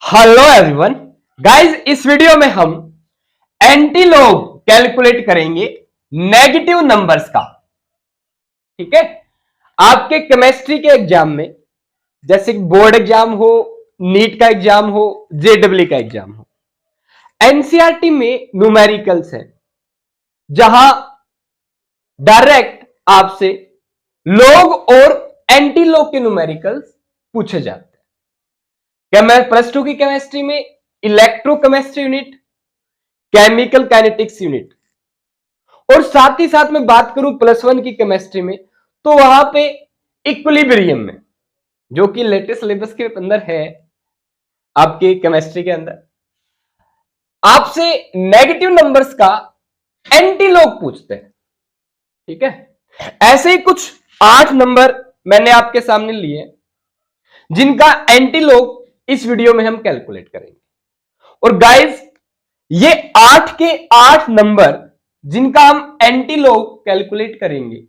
Hello everyone guys, इस video में हम एंटीलॉग कैलकुलेट करेंगे नेगेटिव नंबर्स का। ठीक है, आपके केमिस्ट्री के एग्जाम में, जैसे बोर्ड एग्जाम हो, नीट का एग्जाम हो, जेडब्ल्यू का एग्जाम हो, एनसीईआरटी में न्यूमेरिकल्स है जहां डायरेक्ट आपसे लॉग और एंटीलॉग के न्यूमेरिकल्स पूछे जाते हैं। प्लस टू की केमिस्ट्री में electrochemistry unit, chemical kinetics unit, और साथ ही साथ में बात करूं प्लस वन की केमिस्ट्री में, तो वहां पे इक्विलिब्रियम में, जो कि लेटेस्ट सिलेबस के अंदर है आपके केमिस्ट्री के अंदर, आपसे नेगेटिव नंबर्स का एंटीलॉग पूछते हैं। ठीक है, ऐसे ही कुछ 8 नंबर मैंने आपके सामने लिए जिनका एंटीलॉग इस वीडियो में हम कैलकुलेट करेंगे। और गाइस, ये 8 के 8 नंबर जिनका हम एंटीलॉग कैलकुलेट करेंगे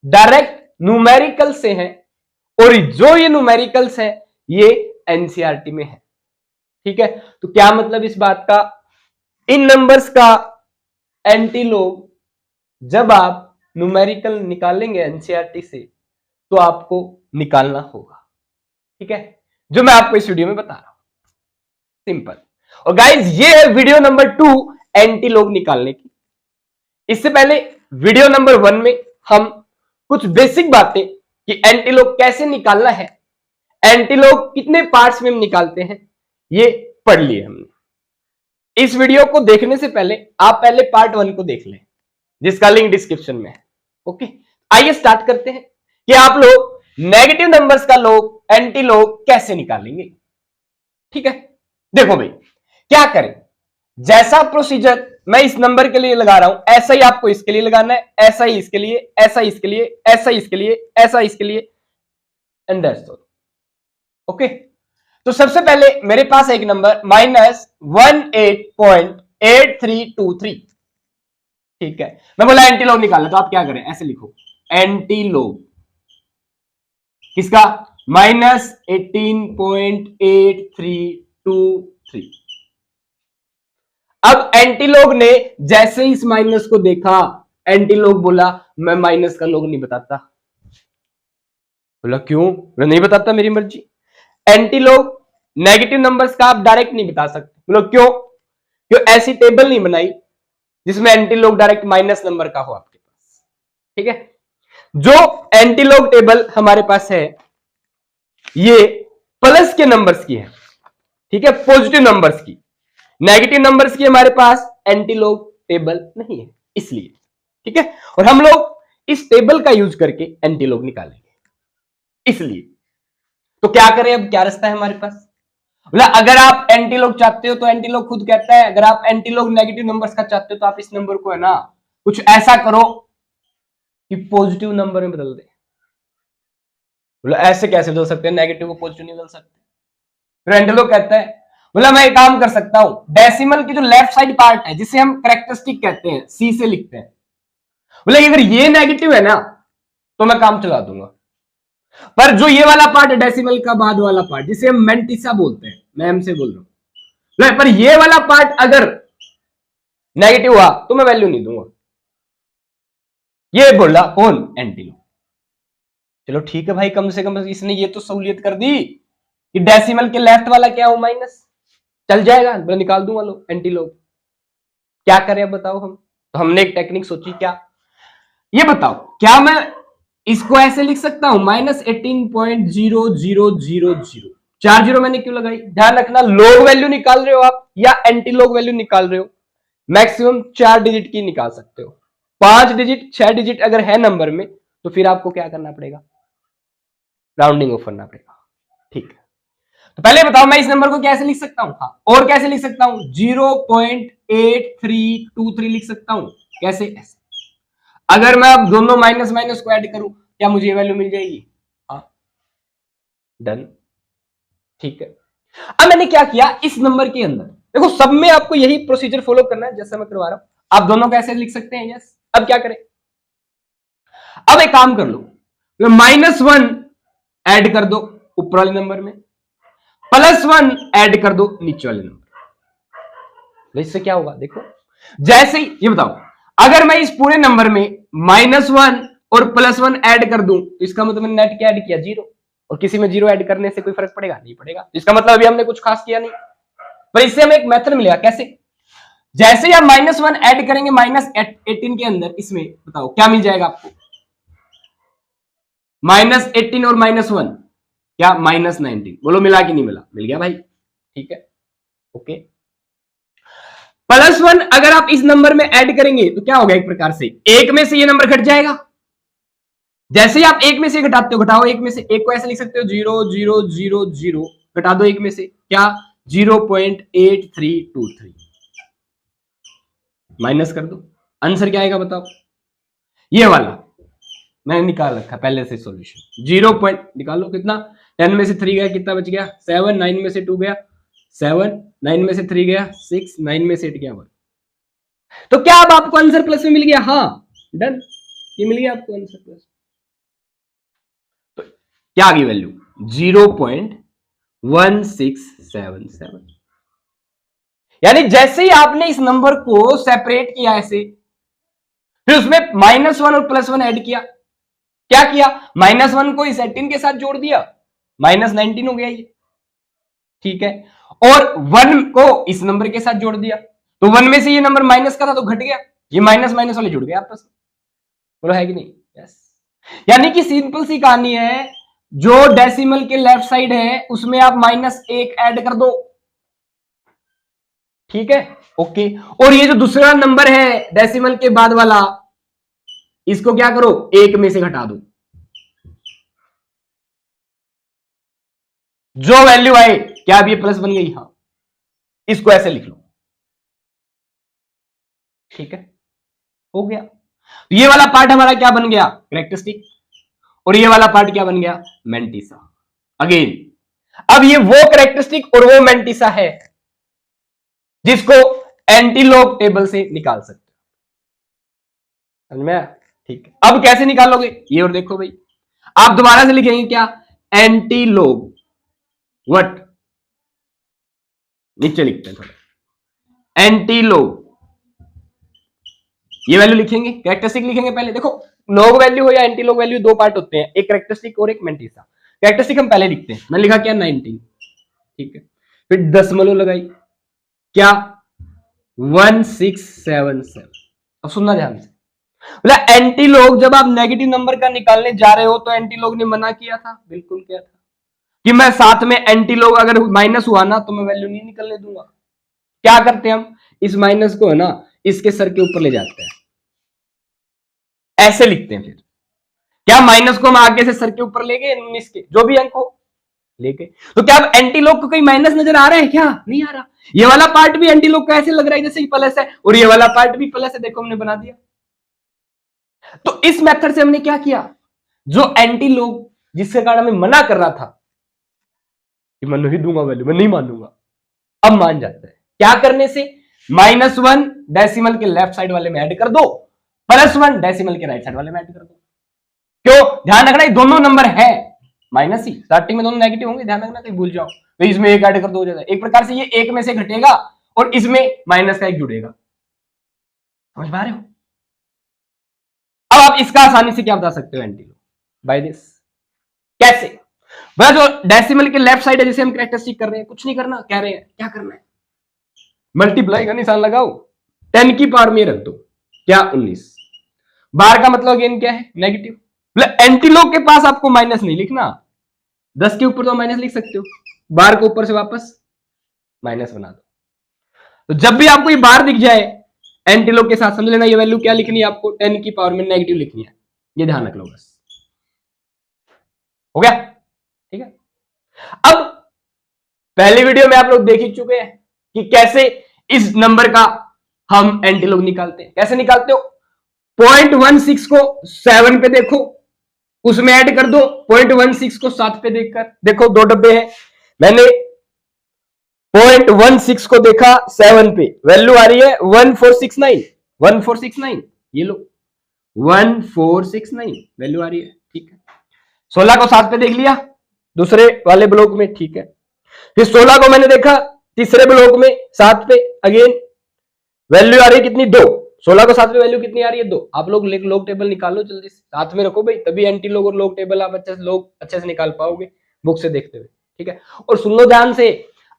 डायरेक्ट न्यूमेरिकल से हैं, और जो ये न्यूमेरिकल्स हैं ये एनसीईआरटी में है। ठीक है, तो क्या मतलब इस बात का, इन नंबर्स का एंटीलॉग जब आप न्यूमेरिकल निकालेंगे एनसीईआरटी से तो आपको निकालना होगा। ठीक है, जो मैं आपको इस वीडियो में बता रहा हूं, सिंपल। और गाइज, ये है वीडियो नंबर 2 एंटीलॉग निकालने की। इससे पहले वीडियो नंबर 1 में हम कुछ बेसिक बातें कि एंटीलॉग कैसे निकालना है, एंटीलॉग कितने पार्ट्स में हम निकालते हैं, ये पढ़ लिए हमने। इस वीडियो को देखने से पहले आप पहले पार्ट 1 को देख लें, जिसका लिंक डिस्क्रिप्शन में है। ओके, आइए स्टार्ट करते हैं कि आप लोग नेगेटिव नंबर्स का लॉग, एंटीलॉग कैसे निकालेंगे। ठीक है, देखो भाई, क्या करें, जैसा प्रोसीजर मैं इस नंबर के लिए लगा रहा हूं ऐसा ही आपको इसके लिए लगाना है, ऐसा ही इसके लिए, ऐसा ही इसके लिए, ऐसा ही इसके लिए, ऐसा ही इसके लिए, एंड दैट्स ऑल। ओके, तो सबसे पहले मेरे पास एक नंबर -18.8323। ठीक है, मैं बोला एंटीलॉग निकालना, तो आप क्या करें, ऐसे लिखो एंटीलॉग किसका, -18.8323। अब एंटीलॉग ने जैसे ही इस माइनस को देखा, एंटीलॉग बोला मैं माइनस का लॉग नहीं बताता। बोला क्यों, मैं नहीं बताता, मेरी मर्जी। एंटीलॉग नेगेटिव नंबर्स का आप डायरेक्ट नहीं बता सकते। बोलो क्यों, क्यों ऐसी टेबल नहीं बनाई जिसमें एंटीलॉग डायरेक्ट माइनस नंबर का हो आपके पास। ठीक है, जो एंटीलॉग टेबल हमारे पास है ये प्लस के नंबर्स की है। ठीक है, पॉजिटिव नंबर्स की, नेगेटिव नंबर्स की हमारे पास एंटीलॉग टेबल नहीं है, इसलिए। ठीक है, और हम लोग इस टेबल का यूज करके एंटीलॉग निकालेंगे, इसलिए। तो क्या करें, अब क्या रास्ता है हमारे पास, बोला अगर आप एंटीलॉग चाहते हो तो एंटीलॉग खुद कहता है, अगर आप एंटीलॉग नेगेटिव नंबर्स का चाहते हो तो आप इस नंबर को है ना कुछ ऐसा करो कि पॉजिटिव नंबर में बदल दे। बोला ऐसे कैसे बदल सकते हैं, नेगेटिव को पॉजिटिव नहीं बदल सकते। फिर एंटीलॉग कहता है, बोला मैं एक काम कर सकता हूं, डेसिमल की जो लेफ्ट साइड पार्ट है जिसे हम कैरेक्टरिस्टिक कहते हैं, सी से लिखते हैं, बोला अगर ये नेगेटिव है ना तो मैं काम चला दूंगा, पर जो ये वाला पार्ट है डेसिमल का बाद वाला पार्ट जिसे हम मेंटिसा बोलते हैं, मैं एम से बोल रहा हूं, पर ये वाला पार्ट अगर नेगेटिव हुआ तो मैं वैल्यू नहीं दूंगा। ये बोला कौन, एंटीलॉग। चलो ठीक है भाई, कम से कम इसने ये तो सहूलियत कर दी कि डेसिमल के लेफ्ट वाला क्या हो, माइनस, चल जाएगा, मैं निकाल दूंगा लो एंटीलॉग। क्या करें अब बताओ हम, तो हमने एक टेक्निक सोची, क्या, ये बताओ क्या मैं इसको ऐसे लिख सकता हूं -18.0000। 4 जीरो मैंने क्यों लगाई, ध्यान रखना लॉग वैल्यू निकाल रहे हो आप या एंटीलॉग वैल्यू निकाल रहे हो, मैक्सिमम 4 डिजिट की निकाल सकते हो। 5 डिजिट 6 डिजिट अगर है नंबर में तो फिर आपको क्या करना पड़ेगा, राउंडिंग ऑफ करना पड़ेगा। ठीक है, तो पहले बताओ मैं इस नंबर को कैसे लिख सकता हूं, हाँ, और कैसे लिख सकता हूं, 0.8323 लिख सकता हूं, कैसे, ऐसे। अगर मैं अब दोनों माइनस माइनस को ऐड करूं क्या मुझे वैल्यू मिल जाएगी, हाँ, डन। ठीक है, अब मैंने क्या किया, इस नंबर के अंदर देखो, सब में आपको यही प्रोसीजर फॉलो करना है जैसा मैं करवा रहा हूं, आप दोनों कैसे लिख सकते हैं, यस। अब क्या करें, अब एक काम कर लो, -1 ऐड कर दो ऊपर वाले नंबर में, +1 ऐड कर दो नीचे वाले नंबर। तो इससे क्या होगा देखो, जैसे ही ये बताओ, अगर मैं इस पूरे नंबर में -1 और +1 ऐड कर दूं तो इसका मतलब मैंने नेट क्या ऐड किया, 0। और किसी में 0 ऐड करने से कोई फर्क पड़ेगा, नहीं पड़ेगा। इसका मतलब अभी हमने कुछ खास किया नहीं, पर इससे हमें एक मेथड मिलेगा। कैसे? जैसे ही आप -1 ऐड करेंगे -18 के अंदर, इसमें बताओ क्या मिल जाएगा आपको, -18 और -1 क्या, -19। बोलो मिला कि नहीं मिला? मिल गया भाई, ठीक है, ओके। +1 अगर आप इस नंबर में ऐड करेंगे तो क्या होगा, एक प्रकार से एक में से ये नंबर घट जाएगा। जैसे ही आप एक में से घटाते हो, घटाओ एक में से, एक को ऐसे लिख सकते हो 0 0 0 0, घटा दो एक में से, क्या 0.8323, माइनस कर दो, आंसर क्या आएगा बताओ? ये वाला मैंने निकाल रखा पहले से सॉल्यूशन। 0 पॉइंट निकालो, कितना, 10 में से 3 गया, कितना बच गया 7, 9 में से 2 गया 7, 9 में से 3 गया 6, 9 में से 8 गया 1। तो क्या अब आपको आंसर प्लस में मिल गया? हाँ, डन, ये मिल गया आपको आंसर प्लस। तो क्या आ गई वैल्यू, 0.1677। यानी जैसे ही आपने इस नंबर को सेपरेट किया ऐसे, फिर उसमें -1 और +1 ऐड किया, क्या किया, -1 को इस 18 के साथ जोड़ दिया, -19 हो गया ये, ठीक है, और 1 को इस नंबर के साथ जोड़ दिया, तो 1 में से ये नंबर माइनस का था तो घट गया, ये माइनस माइनस वाले जुड़ गए आपस में। बोलो है कि नहीं? यस। यानी कि सिंपल सी कहानी है, जो डेसिमल के लेफ्ट साइड है उसमें आप -1 ऐड कर दो, ठीक है, ओके। और ये जो दूसरा नंबर है डेसिमल के बाद वाला, इसको क्या करो, 1 में से घटा दो, जो वैल्यू आए, क्या अब ये प्लस बन गई? हाँ, इसको ऐसे लिख लो, ठीक है, हो गया। तो ये वाला पार्ट हमारा क्या बन गया, कैरेक्टरिस्टिक, और ये वाला पार्ट क्या बन गया, मेंटिसा। अगेन अब ये वो कैरेक्टरिस्टिक और वो मेंटिसा है जिसको एंटीलोग टेबल से निकाल सकते हो, समझ में आया? ठीक है, अब कैसे निकालोगे ये और देखो भाई, आप दोबारा से लिखेंगे क्या, एंटीलोग व्हाट, नीचे लिखते हैं थोड़ा, एंटीलोग, ये वैल्यू लिखेंगे, कैरेक्टरिस्टिक लिखेंगे पहले। देखो लॉग वैल्यू हो या एंटीलोग वैल्यू, दो पार्ट होते हैं, एक कैरेक्टरिस्टिक और एक मेंटिसा। कैरेक्टरिस्टिक हम पहले लिखते हैं, मैंने लिखा क्या 19, ठीक है, फिर दशमलव लगाई, क्या 1677। अब सुनना ध्यान से, बोला एंटीलोग, जब आप नेगेटिव नंबर का निकालने जा रहे हो तो एंटीलोग ने मना किया था, बिल्कुल किया था, कि मैं साथ में एंटीलोग अगर माइनस हुआ ना तो मैं वैल्यू नहीं निकलने दूंगा। क्या करते हैं हम, इस माइनस को है ना इसके सर के ऊपर ले जाते हैं, ऐसे लिखते हैं। फिर क्या माइनस को हम आगे से सर के ऊपर ले गए, 19 के जो भी अंक हो ले गए, तो क्या अब एंटीलोग को कोई माइनस नजर आ रहा है? क्या नहीं आ रहा। ये वाला पार्ट भी एंटीलोग का ऐसे लग रहा है जैसे प्लस है, और ये वाला पार्ट भी प्लस है, देखो हमने बना दिया। तो इस मेथड से हमने क्या किया, जो एंटीलोग जिसके कारण हमें मना कर रहा था कि मैं नहीं दूंगा वैल्यू, मैं नहीं मानूंगा, अब मान जाता है। क्या करने से, -1 डेसिमल के लेफ्ट साइड वाले में ऐड कर दो, +1 डेसिमल के राइट साइड वाले में ऐड कर दो। क्यों? ध्यान रखना ये दोनों नंबर है माइनस ही, स्टार्टिंग में दोनों नेगेटिव होंगे, ध्यान रखना कहीं भूल जाओ, तो इसमें एक ऐड कर दो हो जाएगा। एक प्रकार से ये एक में से घटेगा और इसमें माइनस का एक जुड़ेगा, समझ पा रहे हो? अब आप इसका आसानी से क्या बता सकते हो, एंटीलोग बाय दिस। कैसे? वह जो डेसिमल के लेफ्ट साइड है जिसे हम कैरेक्टरिस्टिक कर रहे हैं, कुछ नहीं करना, कह रहे हैं क्या करना है, मल्टीप्लाई का निशान लगाओ, 10 की पावर में रख दो, क्या 19, बार का मतलब अगेन क्या है, नेगेटिव। एंटीलोग के पास आपको माइनस नहीं लिखना, 10 के ऊपर तो माइनस लिख सकते हो, बार के ऊपर से वापस माइनस बना दो। तो जब भी आपको ये बार दिख जाए एंटीलोग के साथ, समझ लेना ये वैल्यू क्या लिखनी है आपको, 10 की पावर में नेगेटिव लिखनी है, ये ध्यान रख लो बस। हो गया? ठीक है। अब पहले वीडियो में आप लोग देख ही चुके हैं कि कैसे इस नंबर का हम एंटीलोग निकालते हैं। कैसे निकालते हो, 0.16 को 7 पे देखो, उसमें ऐड कर दो 0.16 को 7 पे देखकर, देखो दो डब्बे हैं, मैंने 0.16 को देखा 7 पे, वैल्यू आ रही है 1469, 1469, ये लो 1469 वैल्यू आ रही है, ठीक है। 16 को 7 पे देख लिया दूसरे वाले ब्लॉक में, ठीक है। फिर 16 को मैंने देखा तीसरे ब्लॉक में 7 पे, अगेन वैल्यू आ रही है कितनी, 2। 16 को 7 पे वैल्यू कितनी आ रही है, 2। आप लोग लॉग टेबल निकालो जल्दी से, साथ में रखो भाई, तभी एंटी लॉग और लॉग टेबल आप अच्छे से निकाल पाओगे बुक से देखते हुए, ठीक है। और सुन लो ध्यान से,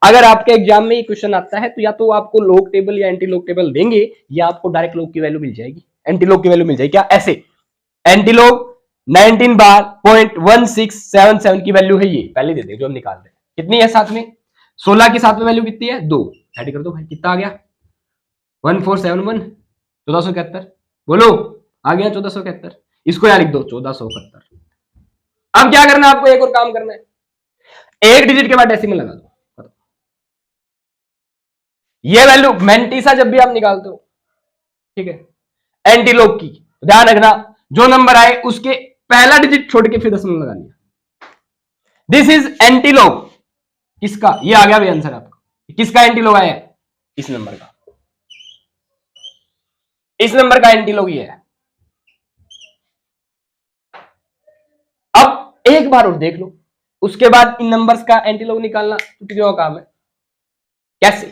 अगर आपके एग्जाम में ये क्वेश्चन आता है तो या तो आपको लॉग टेबल या एंटी लॉग टेबल देंगे, या आपको डायरेक्ट लॉग की वैल्यू मिल जाएगी, एंटी लॉग की वैल्यू मिल जाएगी। क्या ऐसे, एंटी लॉग 19 बार 0.1677 की वैल्यू है, ये पहले दे दे जो हम निकाल रहे हैं, कितनी है साथ में, 16 की साथ में वैल्यू कितनी है, 2। ऐड कर दो भाई, कितना आ गया 1471, 1471, बोलो आ गया 1471, इसको यहां लिख दो 1471। अब क्या करना है आपको, एक और काम करना है, एक डिजिट के बाद डेसिमल लगा दो। ये वैल्यू मेंटिसा जब भी आप निकालते हो, ठीक है, एंटी लॉग की, ध्यान रखना जो नंबर आए उसके पहला डिजिट छोड़ के फिर दशमलव लगा लिया। दिस इज एंटी लॉग किसका, ये आ गया भाई आंसर आपका, किसका एंटी लॉग आया है, इस नंबर का, इस नंबर का एंटी लॉग ये है। अब एक बार और देख लो, उसके बाद इन नंबर्स का एंटी लॉग निकालना छुट्टियों का काम है। कैसे,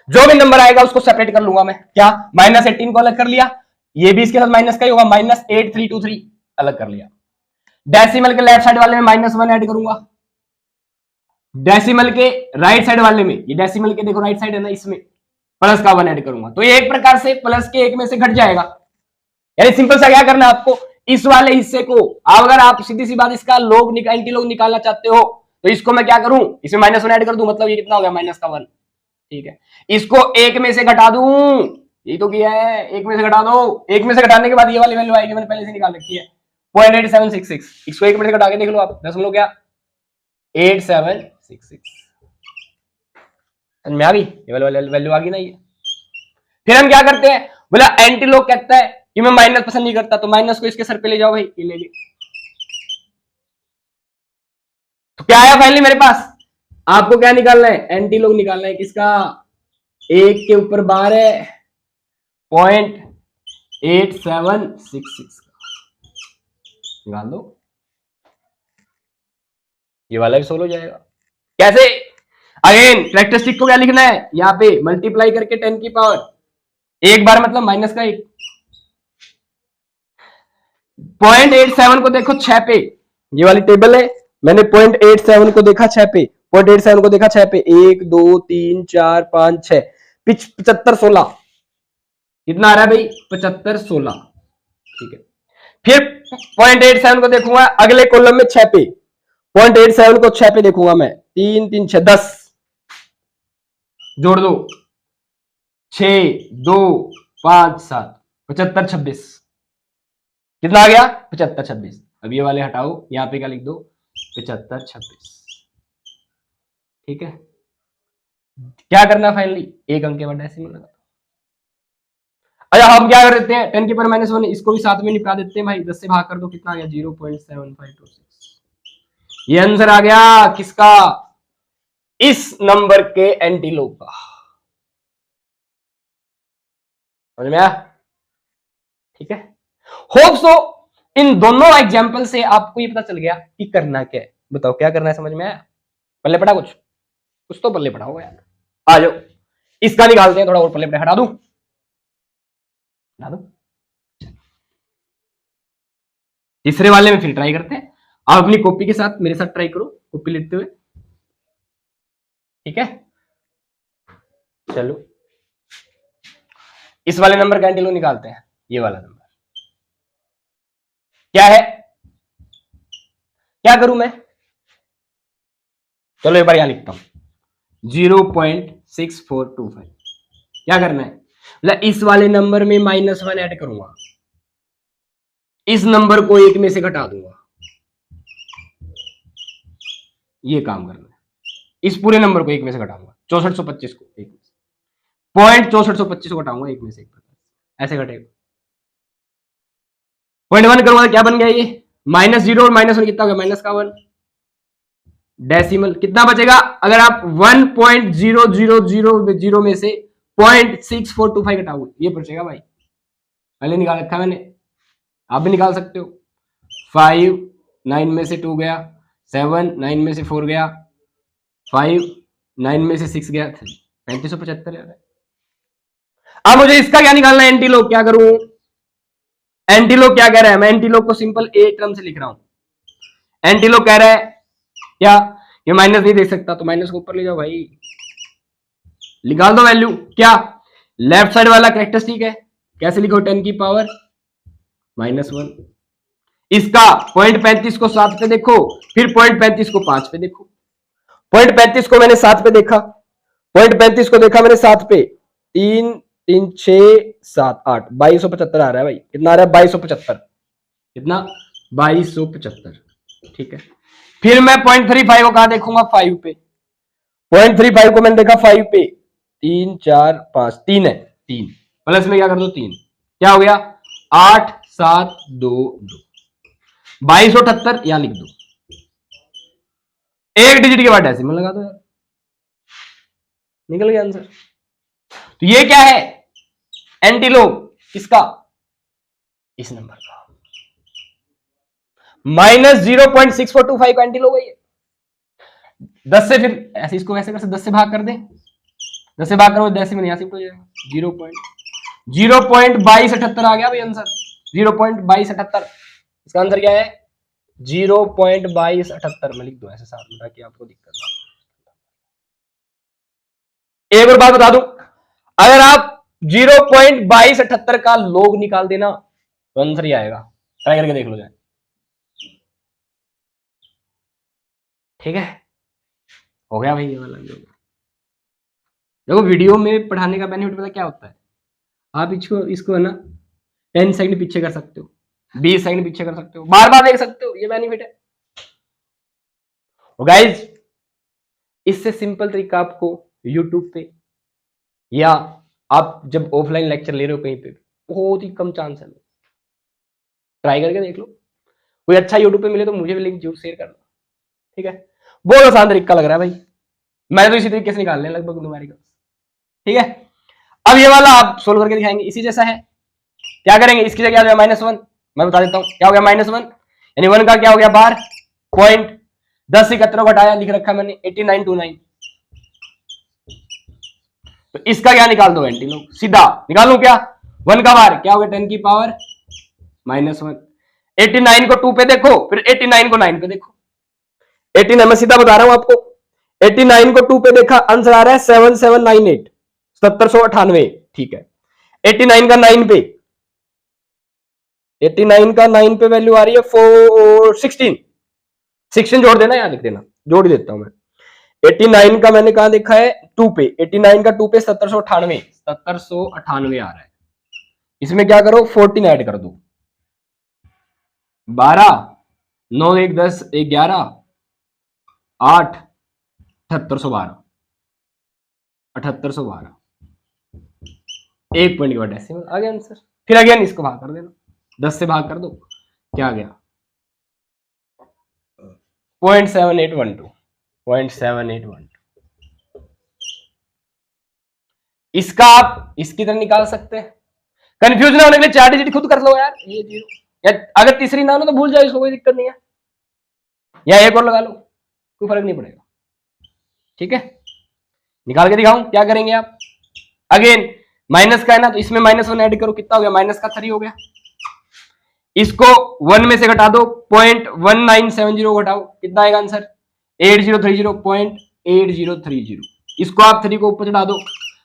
जो भी नंबर आएगा उसको सेपरेट कर लूंगा मैं, क्या -18 को अलग कर लिया, ये भी इसके साथ माइनस का ही होगा, -8323 अलग कर लिया। डेसिमल के लेफ्ट साइड वाले में -1 ऐड करूंगा, डेसिमल के राइट साइड वाले में, ये डेसिमल के देखो राइट साइड है ना, इसमें प्लस का 1 ऐड करूंगा, तो ये एक प्रकार से प्लस के एक में से घट जाएगा। यानी सिंपल सा क्या करना है आपको, इस वाले हिस्से को, अगर आप सीधी सी बात इसका लॉग एंटी लॉग निकालना चाहते हो तो इसको मैं क्या करूं, इसमें -1 ऐड कर दूं, मतलब ये कितना हो गया -1, ठीक है। इसको एक में से घटा दूं, ये तो किया है, एक में से घटा दो, एक में से घटाने के बाद ये वाली वैल्यू आएगी, मैंने पहले से निकाल रखी है 0.8766, इसको एक में से घटा के देख लो आप, दशमलव क्या 8766, समझ में आ गई, ये वाली वैल्यू आ गई ना ये। फिर हम क्या करते हैं, बोला एंटी लॉग कहता है कि मैं माइनस पसंद नहीं करता, तो माइनस को इसके सर पे ले जाओ भाई, ये ले ले। तो क्या आया फाइनली मेरे पास, आपको क्या निकालना है, एंटी लॉग निकालना है किसका, 1 के ऊपर 12 0.8766 निकाल दो, ये वाला भी सोल्व हो जाएगा। कैसे, अगेन कैरेक्टरिस्टिक को क्या लिखना है, यहाँ पे मल्टीप्लाई करके 10 की पावर, एक बार मतलब माइनस का 1, 0.87 को देखो 6 पे, ये वाली टेबल है, मैंने 0.87 को देखा 6 पे, 0.87 को देखा 6 पे, 1 2 3 4 5 6, 75 16, कितना आ रहा है भाई 75 16, ठीक है। फिर 0.87 को देखूंगा अगले कॉलम में 6 पे, 0.87 को 6 पे देखूंगा मैं, 3 3 6 10, जोड़ दो 6 2 5 7, 75 26, कितना आ गया 75 26। अब ये वाले हटाओ, यहां पे क्या लिख दो 75 26, ठीक है। क्या करना फाइनली, एक अंक के बाद डेसिमल लगा। अच्छा हम क्या कर देते हैं, 10 की पावर -1, इसको भी साथ में निपटा देते हैं भाई, 10 से भाग कर दो, कितना आ गया 0.7526, ये आंसर आ गया किसका, इस नंबर के एंटी लॉग का, समझ में आया, ठीक है। होप सो इन दोनों एग्जाम्पल से आपको ये पता चल गया कि करना क्या है, बताओ क्या करना है, समझ में आया, पल्ले पड़ा कुछ तो पल्ले पड़ा होगा यार, आ जाओ इसका निकालते हैं, थोड़ा और पल्ले पड़ा, हटा दूं, तीसरे वाले में फिर ट्राई करते हैं, आप अपनी कॉपी के साथ मेरे साथ ट्राई करो, कॉपी लेते हुए, ठीक है। चलो इस वाले नंबर का एंटी लॉग निकालते हैं, ये वाला नंबर क्या है, क्या करूं मैं, चलो एक बार यहां लिखता हूं 0.6425, क्या करना है, मतलब इस वाले नंबर में -1 ऐड करूंगा, इस नंबर को एक में से घटा दूंगा, ये काम करना है, इस पूरे नंबर को एक में से घटाऊंगा, 6425 को एक में से, 0.6425 को घटाऊंगा एक में से, ऐसे घटेगा, 0.1 करूंगा क्या बन गया ये, -0 और -1 कितना हो गया, -1, डेसिमल कितना बचेगा, अगर आप 1.0000 में से 0.6425 घटाओगे ये बचेगा भाई, पहले निकाल रखा मैंने, आप भी निकाल सकते हो, 5 9 में से 2 गया, 7 9 में से 4 गया, 5 9 में से 6 गया 3575 है। अब मुझे इसका क्या निकालना है, एंटीलोग। क्या करूं, एंटीलोग क्या कह रहा है, मैं एंटीलोग को सिंपल ए टर्म से लिख रहा हूं। एंटीलोग कह रहा है क्या, ये माइनस नहीं दे सकता तो माइनस को ऊपर ले जाओ भाई, निकाल दो वैल्यू। क्या, लेफ्ट साइड वाला कैरेक्टरिस्टिक है, कैसे लिखो, 10 की पावर -1। इसका 0.35 को 7 पे देखो, फिर 0.35 को 5 पे देखो। 0.35 को मैंने 7 पे देखा, 0.35 को देखा मैंने 7 पे, 3 3 6 7 8 2275 आ रहा है भाई। कितना आ रहा है, 2275। कितना, 2275। ठीक है, फिर मैं 0.35 को कहा देखूंगा, 5 पे। 0.35 को मैंने देखा 5 पे, 3 4 5, 3 है, 3 प्लस में क्या कर दो 3, क्या हो गया 8 7 2 2, 2278 यहां लिख दो। एक डिजिट के बाद डेसिमल लगा दो यार, निकल गया आंसर। तो ये क्या है, एंटीलोग किसका, इस नंबर का, -0.6425 का एंटीलोग है ये। 10 से फिर ऐसे इसको वैसे कर, 10 से भाग कर दे, 10 से भाग करो, डेसिमल यहां शिफ्ट हो जाएगा, 0.2278 आ गया भाई आंसर, 0.2278। इसका आंसर क्या है, 0.2278। मैं लिख दूं ऐसे साथ में ताकि आपको दिक्कत ना। एक और बात बता दूं, अगर आप 0.2278 का लोग निकाल देना तो आंसर ही आएगा, ट्राई करके देख लो जाए। ठीक है, हो गया भाई ये वाला। देखो वीडियो में पढ़ाने का बेनिफिट पता क्या होता है, आप इसको है ना 10 सेकंड पीछे कर सकते हो, 20 सेकंड पीछे कर सकते हो, बार बार देख सकते हो, ये बेनिफिट है। गाइज इससे सिंपल तरीका आपको यूट्यूब पे या आप जब ऑफलाइन लेक्चर ले रहे हो कहीं पे, बहुत ही कम चांस है, ट्राई करके देख लो। कोई अच्छा यूट्यूब पे मिले तो मुझे भी लिंक जरूर शेयर करना। ठीक है, बहुत आसान तरीका लग रहा है भाई, मैंने तो इसी तरीके से निकालने लगभग न्यूमेरिकल्स। ठीक है, अब ये वाला आप सोल्व करके दिखाएंगे, इसी जैसा है। क्या करेंगे, इसकी जगह आ -1, मैं बता देता हूं क्या हो गया, -1 यानी 1 का क्या हो गया बार, पॉइंट 10 71 घटाया, लिख रखा मैंने 8929। तो इसका क्या निकाल दो एंटीलोग, सीधा निकालू क्या, 1 का बार क्या हो गया 10 की पावर -1, 89 को 2 पे देखो, फिर 89 को 9 पे देखो। 89 मैं सीधा बता रहा हूं आपको, 89 को 2 पे देखा, आंसर आ रहा है 7798, 7798। ठीक है, 89 का 9 पे, 89 का 9 पे वैल्यू आ रही है 416, 16 जोड़ देना, याद लिख देना, जोड़ ही देता हूं मैं। 89 का मैंने कहा देखा है 2 पे, 89 का 2 पे 1798, 1798 आ रहा है। इसमें क्या करो 14 ऐड कर दो, 12 9 1 10 1 11 8 7812, 7812 एक पॉइंट के बाद डेसिमल आ गया आंसर। फिर अगेन इसको भाग कर देना, 10 से भाग कर दो, क्या आ गया 0.7812, 0.7812। इसका आप इसकी तरह निकाल सकते हैं। कंफ्यूज ना होने के लिए 4 डिजिट खुद कर लो यार, ये 0, या अगर तीसरी ना हो तो भूल जाओ, इसको कोई दिक्कत नहीं है, या एक और लगा लो, कोई फर्क नहीं पड़ेगा। ठीक है, निकाल के दिखाऊं, क्या करेंगे आप, अगेन माइनस का है ना, तो इसमें -1 ऐड करो, कितना हो गया, -3 हो गया। इसको 1 में से घटा दो, 0.1970 घटाओ, कितना आएगा आंसर 8030, इसको आप 3 को ऊपर चढ़ा दो।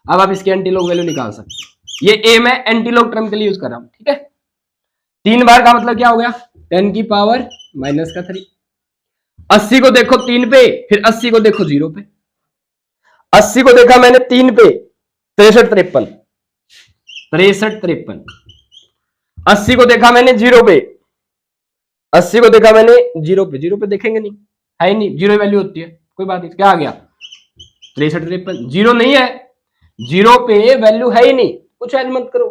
अब आप इसके एंटीलॉग वैल्यू निकाल सकते हैं, ये ए मैं एंटीलॉग टर्म के लिए यूज कर रहा हूं। ठीक है, 3 बार का मतलब क्या हो गया 10 की पावर -3। 80 को देखो 3 पे, फिर 80 को देखो 0 पे। 80 को देखा मैंने 3 पे 63 53, 63 53। 80 को देखा मैंने 0 पे, 80 को देखा मैंने 0 पे, 0 पे देखेंगे नहीं, है ही नहीं, 0 वैल्यू होती है, कोई बात नहीं, क्या आ गया 63 53, 0 नहीं है, 0 पे वैल्यू है ही नहीं, कुछ ऐड मत करो,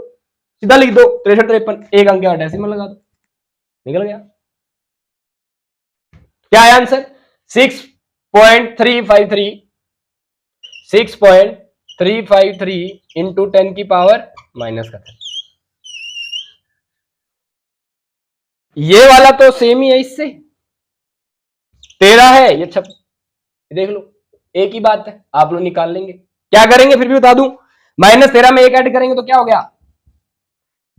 सीधा लिख दो 63 53, एक अंक डेसिमल लगा दो, निकल गया। क्या है आंसर 6.353, 6.353 इंटू 10 की पावर -3। ये वाला तो सेम ही है इससे, 13 है, ये देख लो एक ही बात है, आप लोग निकाल लेंगे। क्या करेंगे फिर भी बता दूं, -13 में एक ऐड करेंगे तो क्या हो गया,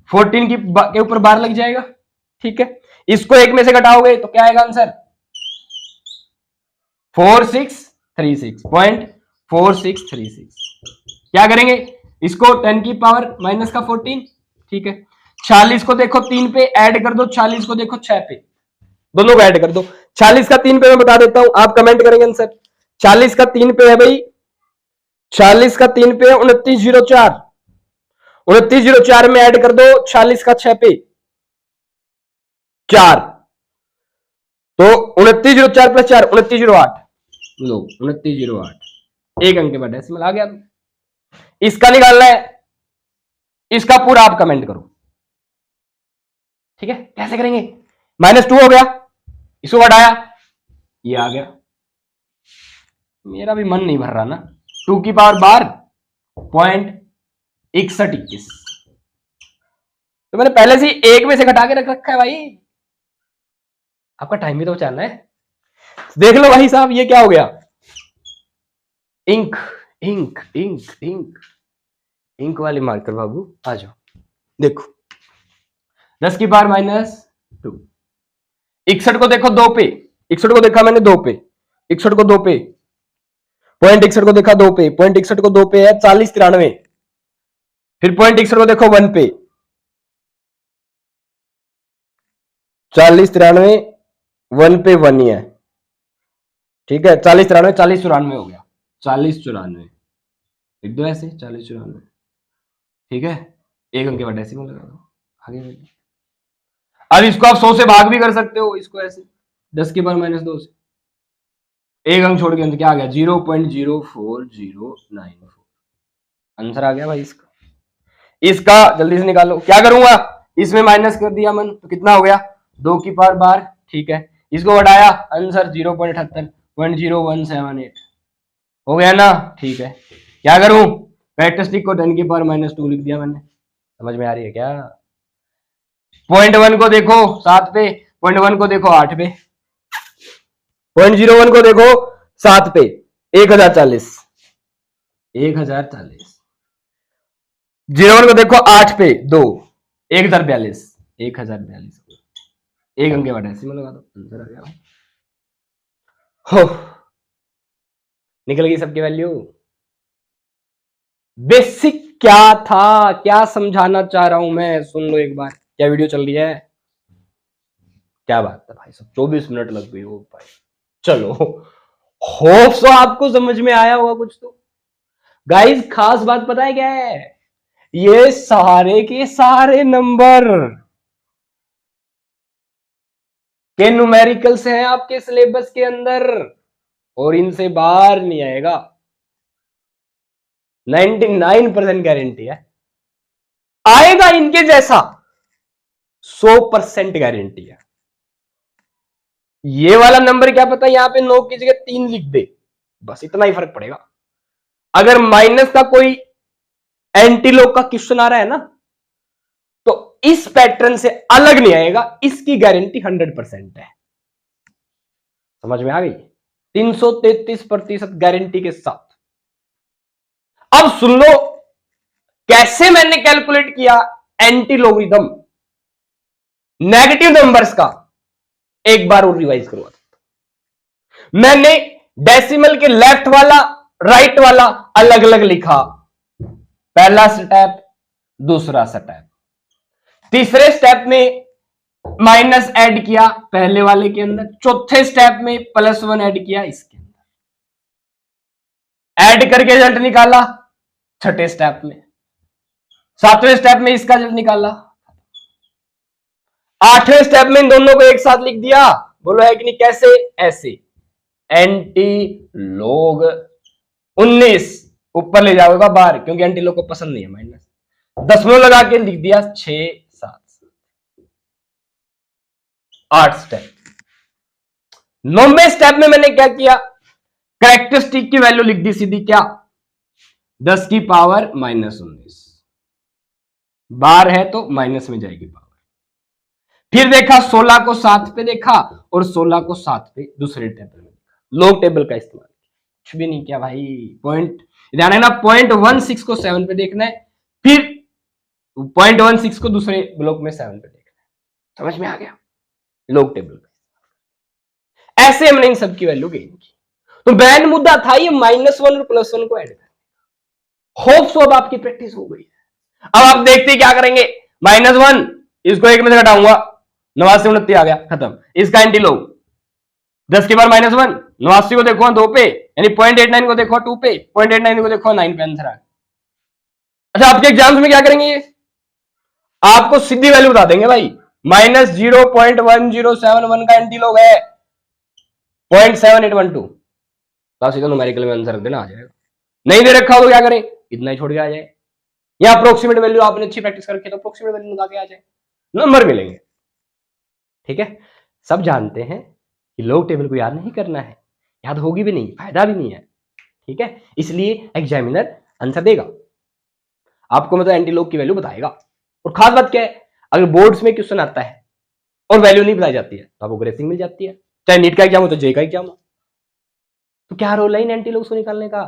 14 के ऊपर बार लग जाएगा। ठीक है, इसको एक में से घटाओगे तो क्या आएगा आंसर, 4636.4636। क्या करेंगे इसको 10 की पावर माइनस का 14। ठीक है, 46 को देखो 3 पे ऐड कर दो, 46 को देखो 6 पे, दोनों को ऐड कर दो। 40 का 3 पे मैं बता देता हूं, आप कमेंट करेंगे आंसर। 40 का 3 पे है भाई, 40 का 3 पे 2904, 2904 में ऐड कर दो 40 का 6 पे 4, तो 2904 प्लस 4 2908, लो 2908, एक अंक के बाद डेसिमल आ गया। इसका निकालना है, इसका पूरा आप कमेंट करो। ठीक है, कैसे करेंगे, -2 हो गया, इसको घटाया, ये आ गया। मेरा भी मन नहीं भर रहा ना, 2 की पावर 12.6121, तो मैंने पहले से ही एक में से घटा के रख रखा है भाई, आपका टाइम भी तो बचाना है। देख लो भाई साहब, ये क्या हो गया, ink ink ink ink ink वाले मार्कर बाबू आ जाओ। देखो 10 की पावर -2, 61 को देखो 2 पे, 61 को देखा मैंने 2 पे, 61 को 2 पे, 0.61 को देखा 2 पे, 0.61 को 2 पे है 4093, फिर 0.61 को देखो 1 पे, 4093, 1 पे 1 ही है। ठीक है, 4093, 4094 हो गया, 4094 लिख दो ऐसे, 4094। ठीक है, एक अंक के बाद डेसिमल लगा दो, आगे बढ़िए। अब इसको आप 100 से भाग भी कर सकते हो, इसको ऐसे 10 की पावर -2 से, एक अंक छोड़ के अंत क्या आ गया, 0.04094, आंसर आ गया भाई इसका। इसका जल्दी से निकालो, क्या करूंगा, इसमें माइनस कर दिया मन तो कितना हो गया, 2 की पावर 12। ठीक है, इसको बढ़ाया, आंसर 0.78 हो गया ना। ठीक है, क्या करूं, कैरेक्टरिस्टिक को 10 की पावर -2 लिख दिया मैंने, समझ में आ रही है क्या। 0.1 को देखो 7 पे, 0.1 को देखो 8 पे, 0.01 को देखो 7 पे 1040, 1040, 01 को देखो 8 पे 2, 1042, 1042, एक अंक के बाद डेसिमल लगा दो, आंसर आ गया। हो, निकल गई सबकी वैल्यू। बेसिक क्या था, क्या समझाना चाह रहा हूं मैं, सुन लो एक बार। क्या वीडियो चल रही है, क्या बात है भाई साहब, 24 मिनट लग गई हो भाई। चलो, होप सो आपको समझ में आया होगा कुछ तो। गाइस खास बात पता है क्या है, ये सारे के सारे नंबर के न्यूमेरिकल्स हैं आपके सिलेबस के अंदर, और इनसे बाहर नहीं आएगा, 99% गारंटी है। आएगा इनके जैसा 100% गारंटी है। ये वाला नंबर क्या पता यहां पे 9 की जगह 3 लिख दे, बस इतना ही फर्क पड़ेगा। अगर माइनस का कोई एंटीलॉग का क्वेश्चन आ रहा है ना, तो इस पैटर्न से अलग नहीं आएगा, इसकी गारंटी 100% है। समझ में आ गई, 333% गारंटी के साथ। अब सुन लो कैसे मैंने कैलकुलेट किया एंटीलॉगरिथम नेगेटिव नंबर्स का, एक बार और रिवाइज करवा देता। मैंने डेसिमल के लेफ्ट वाला राइट वाला अलग अलग लिखा, पहला स्टेप, दूसरा स्टेप, तीसरे स्टेप में माइनस ऐड किया पहले वाले के अंदर, चौथे स्टेप में +1 ऐड किया इसके अंदर, ऐड करके रिजल्ट निकाला छठे स्टेप में, सातवें स्टेप में इसका रिजल्ट निकाला, आठवें स्टेप में इन दोनों को एक साथ लिख दिया। बोलो है कि नहीं, कैसे, ऐसे एंटी लॉग 19 ऊपर ले जाओगा बाहर, क्योंकि एंटी लॉग को पसंद नहीं है माइनस, दशमलव लगा के लिख दिया 6 7 8 स्टेप। 9वें स्टेप में मैंने क्या किया, कैरेक्टरिस्टिक की वैल्यू लिख दी सीधी, क्या 10 की पावर -19, बार है तो माइनस में जाएगी पावर। फिर देखा 16 को 7 पे देखा, और 16 को 7 पे दूसरे टेबल में देखा, लॉग टेबल का इस्तेमाल किया। कुछ भी नहीं किया भाई। पॉइंट ध्यान है ना, 0.16 को 7 पे देखना है, फिर 0.16 को दूसरे ब्लॉक में 7 पे देखना है। समझ में आ गया? लोग टेबल पे ऐसे हमने इन सबकी वैल्यू गेन की। तो मेन मुद्दा था ये -1 और +1 को ऐड करना। होप सो अब आपकी प्रैक्टिस हो गई है। अब आप देखते क्या करेंगे, -1 इसको 1 में से घटाऊंगा, 89 29 आ गया, खत्म। इसका एंटी लोग 10 के बाद -1, 89 को देखो 2 पे, यानी 0.89 को देखो 2 पे, 0.89 को देखो 9 पे आंसर आ गया। अच्छा, आपके एग्जाम्स में क्या करेंगे ये, आपको सीधी वैल्यू बता देंगे भाई, -0.1071 का एंटी लोग है 0.7812, तो सीधा न्यूमेरिकल में आंसर रख देना, आ जाएगा। नहीं दे रखा हो तो क्या करें, इतना ही छोड़ के आ जाए, या अप्रोक्सीमेट वैल्यू आपने अच्छी प्रैक्टिस करके तो अप्रोक्सीमेट वैल्यू लगा के आ जाए, नंबर मिलेंगे। ठीक है, सब जानते हैं कि लोग टेबल को याद नहीं करना है, याद होगी भी नहीं, फायदा भी नहीं है। ठीक है, इसलिए एग्जामिनर आंसर देगा आपको, मतलब एंटी लोग की वैल्यू बताएगा। और खास बात क्या है, अगर बोर्ड्स में क्वेश्चन आता है और वैल्यू नहीं बताई जाती है तो आपको ग्रेसिंग मिल जाती है, चाहे नीट का एग्जाम हो तो जे का एग्जाम हो। तो क्या रोल है इन एंटी लोग्स को निकालने का,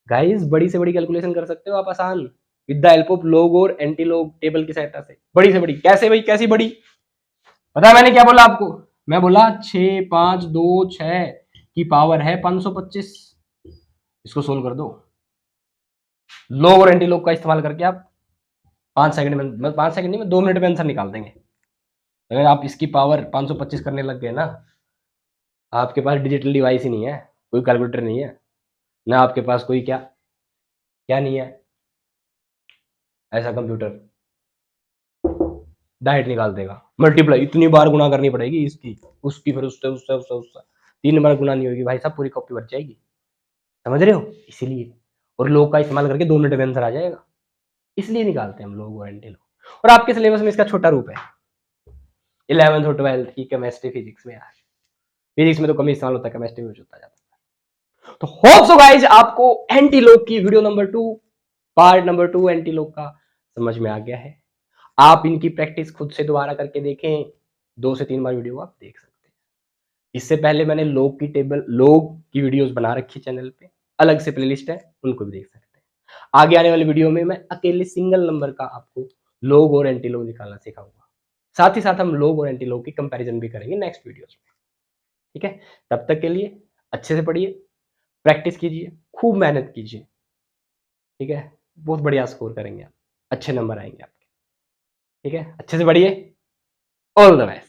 गाइस बड़ी से बड़ी कैलकुलेशन कर सकते हो आप आसान, विद द हेल्प ऑफ लोग और एंटी लोग टेबल की सहायता से। बड़ी से बड़ी कैसे भाई, कैसी बड़ी, पता है मैंने क्या बोला आपको, मैं बोला 6 5 2 6 की पावर है 525, इसको सोल्व कर दो। लोग और एंटी लोग का इस्तेमाल करके आप 5 सेकंड में, 5 सेकंड नहीं, 2 मिनट में आंसर निकाल देंगे। अगर आप इसकी पावर 525 करने लग गए ना, आपके पास डिजिटल डिवाइस ही नहीं है, कोई कैलकुलेटर नहीं है ना, आपके पास कोई क्या क्या नहीं है ऐसा कंप्यूटर, डायरेक्ट निकाल देगा। मल्टीप्लाई इतनी बार गुणा करनी पड़ेगी इसकी उसकी, फिर उससे उससे उससे उससे 3 बार गुणा नहीं होगी भाई साहब, पूरी कॉपी बच जाएगी। समझ रहे हो, इसीलिए। और लोग का इस्तेमाल करके 2 मिनट में आंसर आ जाएगा, इसलिए निकालते हैं हम लोग और एंटी लोग। और आपके सिलेबस में इसका छोटा रूप है 11th और 12th की केमिस्ट्री फिजिक्स में, यार फिजिक्स में तो कम इस्तेमाल होता है, केमिस्ट्री में होता जाता है। तो होप सो गाइज आपको एंटी लोग की video number 2 part number 2 anti लोग का समझ में आ गया है। आप इनकी प्रैक्टिस खुद से दोबारा करके देखें, 2 से 3 बार वीडियो आप देख सकते हैं। इससे पहले मैंने लोग की टेबल, लोग की वीडियोस बना रखी चैनल पे, अलग से प्लेलिस्ट है, उनको भी देख सकते हैं। आगे आने वाली वीडियो में मैं अकेले सिंगल नंबर का आपको लोग और एंटी लोग निकालना सिखाऊंगा, साथ ही साथ हम लोग और एंटी लोग की कंपैरिजन भी करेंगे नेक्स्ट वीडियोस में। ठीक है, तब तक के लिए अच्छे से पढ़िए, प्रैक्टिस कीजिए, खूब मेहनत कीजिए। ठीक है, बहुत बढ़िया स्कोर करेंगे आप, अच्छे नंबर आएंगे आपके। ठीक है, अच्छे से पढ़िए, ऑल द बेस्ट।